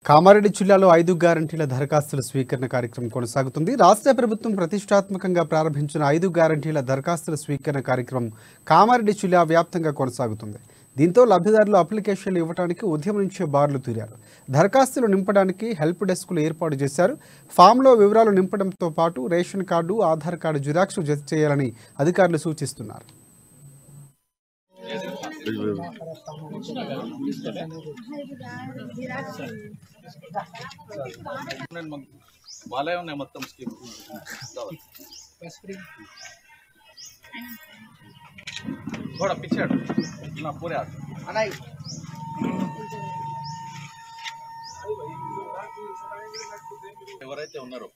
కామారెడ్డి జిల్లాలో 5 గ్యారంటీల దరఖాస్తుల స్వీకరణ కార్యక్రమం కొనసాగుతుంది. రాష్ట్ర ప్రభుత్వం ప్రతిష్టాత్మకంగా ప్రారంభించిన 5 గ్యారంటీల దరఖాస్తుల స్వీకరణ కార్యక్రమం కామారెడ్డి జిల్లా వ్యాప్తంగా కొనసాగుతుంది. దీంతో లబ్ధిదారులు అప్లికేషన్లు ఇవ్వడానికి ఉదయం నుంచే బార్లు తీరారు. దరఖాస్తులు నింపడానికి హెల్ప్ డెస్క్లు ఏర్పాటు చేశారు. ఫామ్లో వివరాలు నింపడంతో పాటు ration card, Aadhaar card xerox జత చేయాలని అధికారులు సూచిస్తున్నారు. మొత్తం స్కీమ్ थोड़ा पीछे ना पूरे ఎవరైతే ఉన్నారో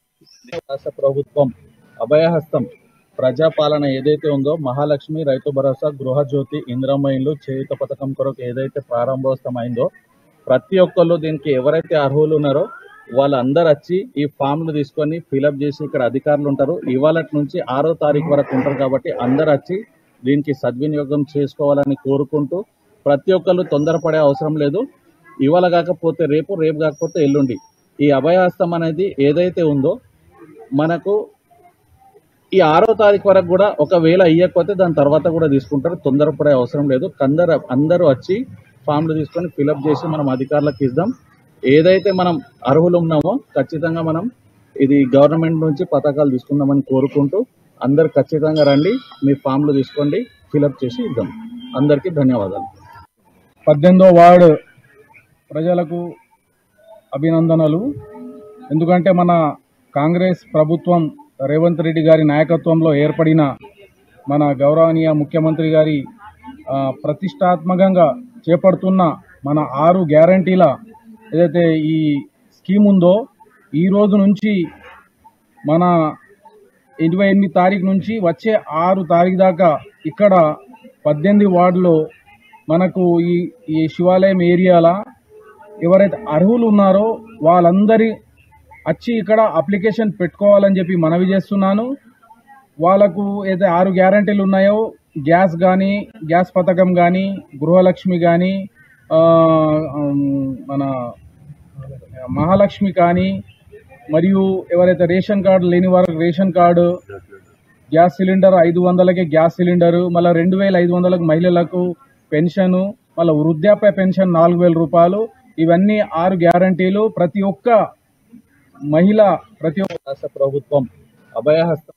రాష్ట్ర ప్రభుత్వం అభయహస్తం ప్రజాపాలన ఏదైతే ఉందో మహాలక్ష్మి, రైతు భరోసా, గృహజ్యోతి, ఇందిరమ్మ ఇల్లు, చేయూత పథకం కొరకు ఏదైతే ప్రారంభోత్సవమైందో ప్రతి ఒక్కళ్ళు దీనికి ఎవరైతే అర్హులు ఉన్నారో వాళ్ళందరూ వచ్చి ఈ ఫామ్ను తీసుకొని ఫిలప్ చేసి ఇక్కడ అధికారులు ఉంటారు. ఇవాళ నుంచి 6వ తారీఖు వరకు ఉంటారు కాబట్టి అందరూ వచ్చి దీనికి సద్వినియోగం చేసుకోవాలని కోరుకుంటూ ప్రతి ఒక్కళ్ళు తొందరపడే అవసరం లేదు. ఇవాళ కాకపోతే రేపు, రేపు కాకపోతే ఎల్లుండి ఈ అభయహస్తం అనేది ఏదైతే ఉందో మనకు ఈ 6వ తారీఖు వరకు కూడా ఒకవేళ ఇయ్యకపోతే దాని తర్వాత కూడా తీసుకుంటారు. తొందరపడే అవసరం లేదు. అందరూ వచ్చి ఫామ్లు తీసుకొని ఫిలప్ చేసి మనం అధికారులకు ఇద్దాం. ఏదైతే మనం అర్హులు ఉన్నామో ఖచ్చితంగా మనం ఇది గవర్నమెంట్ నుంచి పథకాలు తీసుకుందామని కోరుకుంటూ అందరు ఖచ్చితంగా రండి, మీ ఫామ్లు తీసుకోండి, ఫిలప్ చేసి ఇద్దాం. అందరికీ ధన్యవాదాలు. 18వ వార్డు ప్రజలకు అభినందనలు. ఎందుకంటే మన కాంగ్రెస్ ప్రభుత్వం రేవంత్ రెడ్డి గారి నాయకత్వంలో ఏర్పడిన మన గౌరవనీయ ముఖ్యమంత్రి గారి ప్రతిష్టాత్మకంగా చేపడుతున్న మన 6 గ్యారంటీల ఏదైతే ఈ స్కీమ్ ఉందో ఈ రోజు నుంచి మన 28 తారీఖు నుంచి వచ్చే 6 తారీఖు దాకా ఇక్కడ 18 వార్డులో మనకు ఈ శివాలయం ఏరియాల ఎవరైతే అర్హులు ఉన్నారో వాళ్ళందరి వచ్చి ఇక్కడ అప్లికేషన్ పెట్టుకోవాలని చెప్పి మనవి చేస్తున్నాను. వాళ్ళకు ఏదైతే 6 గ్యారంటీలు ఉన్నాయో గ్యాస్ కానీ, గ్యాస్ పథకం కానీ, గృహలక్ష్మి కానీ, మన మహాలక్ష్మి కానీ, మరియు ఎవరైతే రేషన్ కార్డు లేని వారికి రేషన్ కార్డు, గ్యాస్ సిలిండర్ 500కే గ్యాస్ సిలిండరు, మళ్ళీ 2500లకు మహిళలకు పెన్షను, మళ్ళీ వృద్ధాప్య పెన్షన్ 4000 రూపాయలు. ఇవన్నీ 6 గ్యారంటీలు. ప్రతి ఒక్క మహిళ, ప్రతి ఒక్క రాష్ట్ర ప్రభుత్వం అభయహస్తం